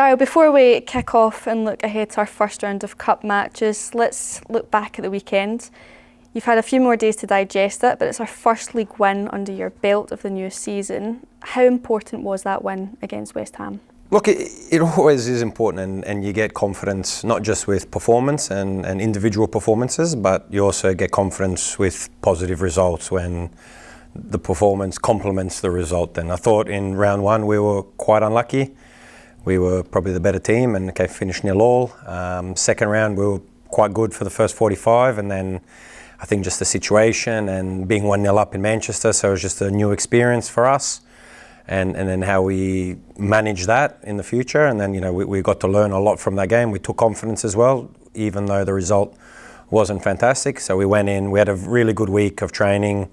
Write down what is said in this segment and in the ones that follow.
Dario, before we kick off and look ahead to our first round of cup matches, let's look back at the weekend. You've had a few more days to digest it, but it's our first league win under your belt of the new season. How important was that win against West Ham? Look, it always is important, and you get confidence not just with performance and individual performances, but you also get confidence with positive results when the performance complements the result. And I thought in round one we were quite unlucky. We were probably the better team and finished 0-0. Second round we were quite good for the first 45, and then I think just the situation and being 1-0 up in Manchester, so it was just a new experience for us. And then how we manage that in the future. And then, we got to learn a lot from that game. We took confidence as well, even though the result wasn't fantastic. So we went in, we had a really good week of training,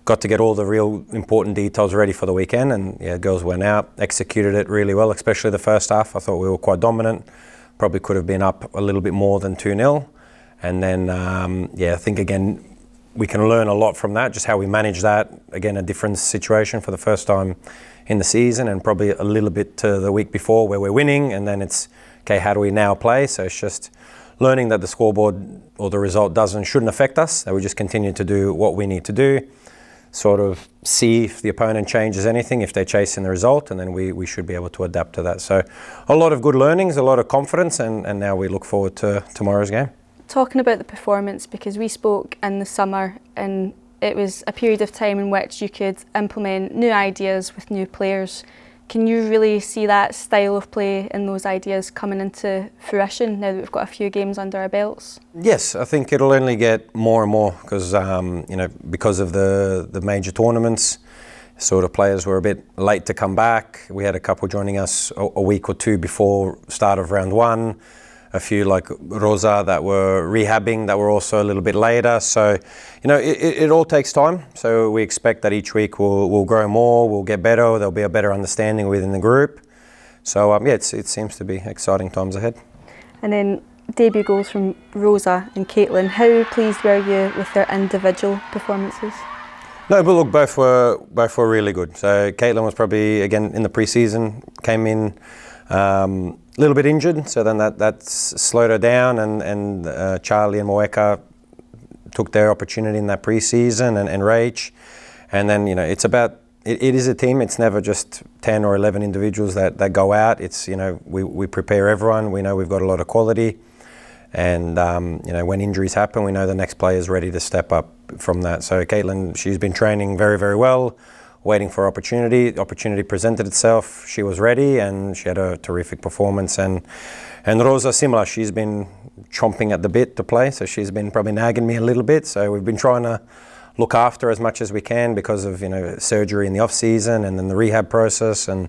got to get all the real important details ready for the weekend. And girls went out, executed it really well, especially the first half. I thought we were quite dominant, probably could have been up a little bit more than 2-0. And then, I think again, we can learn a lot from that, just how we manage that. Again, a different situation for the first time in the season, and probably a little bit to the week before where we're winning, and then it's, okay, how do we now play? So it's just learning that the scoreboard or the result shouldn't affect us, that we just continue to do what we need to do, sort of see if the opponent changes anything, if they're chasing the result, and then we should be able to adapt to that. So a lot of good learnings, a lot of confidence, and now we look forward to tomorrow's game. Talking about the performance, because we spoke in the summer and it was a period of time in which you could implement new ideas with new players. Can you really see that style of play and those ideas coming into fruition now that we've got a few games under our belts? Yes, I think it'll only get more and more because because of the major tournaments, sort of players were a bit late to come back. We had a couple joining us a week or two before start of round one. A few like Rosa that were rehabbing that were also a little bit later. So, it all takes time. So we expect that each week we'll grow more, we'll get better, there'll be a better understanding within the group. So, it seems to be exciting times ahead. And then debut goals from Rosa and Caitlin. How pleased were you with their individual performances? No, but look, both were really good. So Caitlin was probably, again, in the pre-season, came in a little bit injured, so then that's slowed her down, and Charlie and Moeka took their opportunity in that pre-season, and Rach, and then it's about it is a team. It's never just 10 or 11 individuals that go out. It's we prepare everyone. We know we've got a lot of quality, and when injuries happen, we know the next player is ready to step up from that. So Caitlin, she's been training very, very well, waiting for opportunity. The opportunity presented itself. She was ready, and she had a terrific performance. And Rosa, similar. She's been chomping at the bit to play, so she's been probably nagging me a little bit. So we've been trying to look after her as much as we can because of surgery in the off season and then the rehab process. And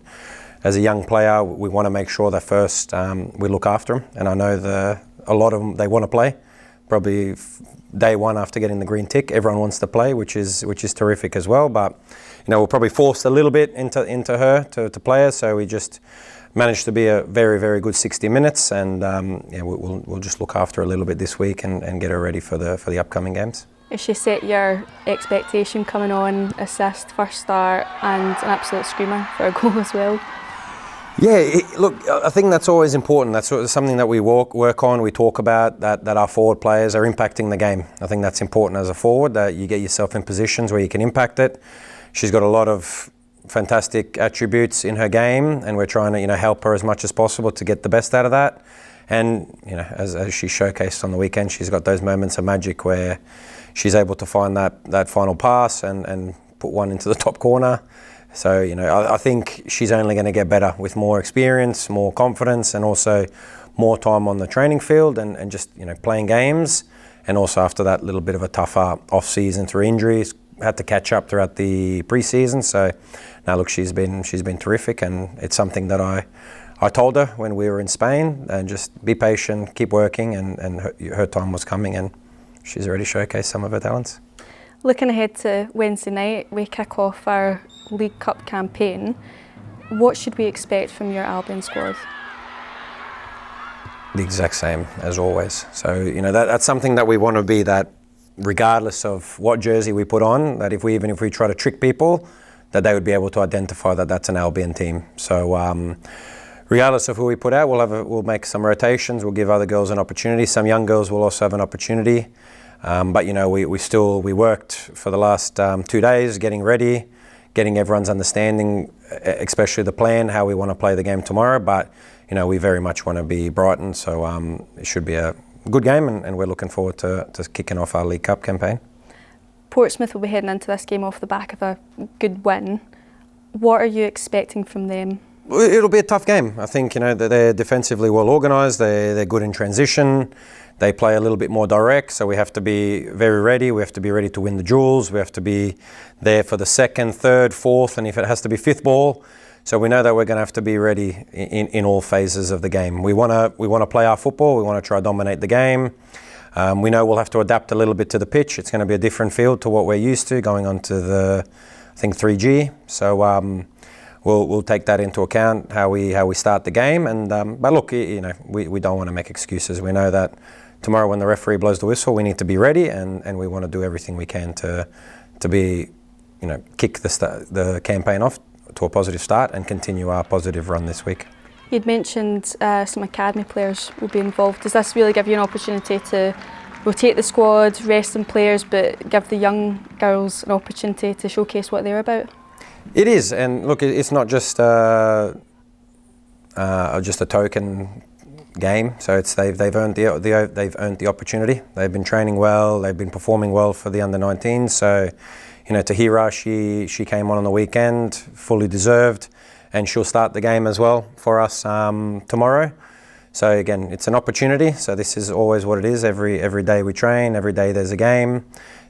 as a young player, we want to make sure that first we look after them. And I know a lot of them, they want to play. Probably day one after getting the green tick, everyone wants to play, which is terrific as well. But we're probably forced a little bit into her to play her, so we just managed to be a very, very good 60 minutes, and we'll just look after her a little bit this week and get her ready for the upcoming games. Has she set your expectation coming on, assist, first start, and an absolute screamer for a goal as well? Yeah, look, I think that's always important. That's something that we work on, we talk about, that our forward players are impacting the game. I think that's important as a forward, that you get yourself in positions where you can impact it. She's got a lot of fantastic attributes in her game, and we're trying to help her as much as possible to get the best out of that. And as she showcased on the weekend, she's got those moments of magic where she's able to find that final pass and put one into the top corner. So I think she's only going to get better with more experience, more confidence, and also more time on the training field and just playing games. And also after that little bit of a tougher off season through injuries, had to catch up throughout the pre-season. So now look, she's been terrific, and it's something that I told her when we were in Spain, and just be patient, keep working, and her time was coming, and she's already showcased some of her talents. Looking ahead to Wednesday night, we kick off our League Cup campaign. What should we expect from your Albion squad? The exact same as always. So that's something that we want to be, that regardless of what jersey we put on, that if we try to trick people, that they would be able to identify that that's an Albion team. So regardless of who we put out, we'll make some rotations. We'll give other girls an opportunity. Some young girls will also have an opportunity. But you know, we worked for the last 2 days getting ready, getting everyone's understanding, especially the plan, how we want to play the game tomorrow. But you know, we very much want to be Brighton, so it should be a good game, and we're looking forward to kicking off our League Cup campaign. Portsmouth will be heading into this game off the back of a good win. What are you expecting from them? It'll be a tough game. I think, you know, they're defensively well organised. They're good in transition. They play a little bit more direct, so we have to be very ready. We have to be ready to win the duels. We have to be there for the second, third, fourth, and if it has to be fifth ball. So we know that we're going to have to be ready in all phases of the game. We want to play our football. We want to try to dominate the game. We know we'll have to adapt a little bit to the pitch. It's going to be a different field to what we're used to going on to the, I think, 3G. So we'll take that into account how we start the game. And but look, you know, we don't want to make excuses. We know that tomorrow when the referee blows the whistle, we need to be ready, and we want to do everything we can to be, you know, kick the campaign off to a positive start and continue our positive run this week. You'd mentioned some academy players will be involved. Does this really give you an opportunity to rotate the squad, rest some players, but give the young girls an opportunity to showcase what they're about? It is, and look, it's not just a token game. So it's they've earned the opportunity. They've been training well. They've been performing well for the under-19. So, you know, Tahira, she came on the weekend, fully deserved, and she'll start the game as well for us tomorrow. So again, it's an opportunity. So this is always what it is. Every day we train, every day there's a game.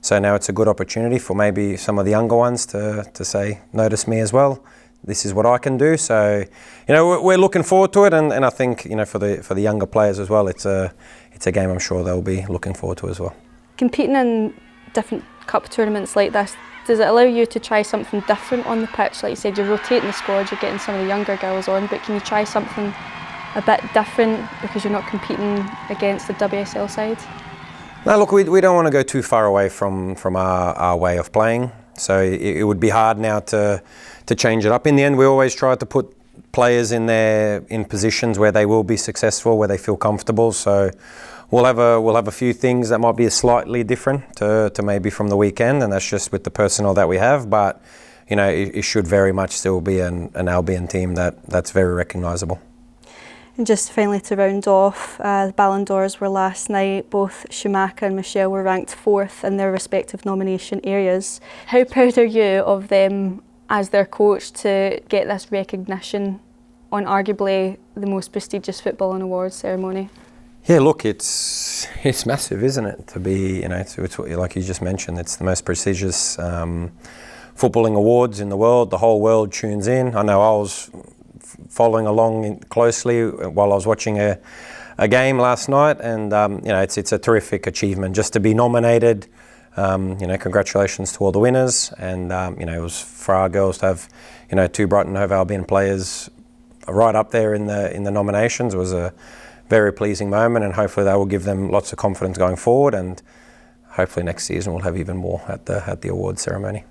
So now it's a good opportunity for maybe some of the younger ones to say, notice me as well. This is what I can do. So, you know, we're looking forward to it, and I think, you know, for the younger players as well, it's a game I'm sure they'll be looking forward to as well. Competing in different cup tournaments like this, does it allow you to try something different on the pitch? Like you said, you're rotating the squad, you're getting some of the younger girls on, but can you try something a bit different because you're not competing against the WSL side? No, look, we don't want to go too far away from our way of playing. So it would be hard now to change it up. In the end, we always try to put players in positions where they will be successful, where they feel comfortable. So we'll have a few things that might be slightly different to maybe from the weekend, and that's just with the personnel that we have. But you know, it should very much still be an Albion team that's very recognisable. And just finally to round off, the Ballon d'Ors were last night. Both Schumacher and Michelle were ranked 4th in their respective nomination areas. How proud are you of them as their coach to get this recognition on arguably the most prestigious football and awards ceremony? Yeah, look, it's massive, isn't it? To be, you know, it's like you just mentioned, it's the most prestigious footballing awards in the world. The whole world tunes in. I know I was following along closely while I was watching a game last night, and you know, it's a terrific achievement just to be nominated. You know, congratulations to all the winners, and you know, it was for our girls to have, you know, 2 Brighton Hove Albion players right up there in the nominations. It was a very pleasing moment, and hopefully that will give them lots of confidence going forward, and hopefully next season we'll have even more at the awards ceremony.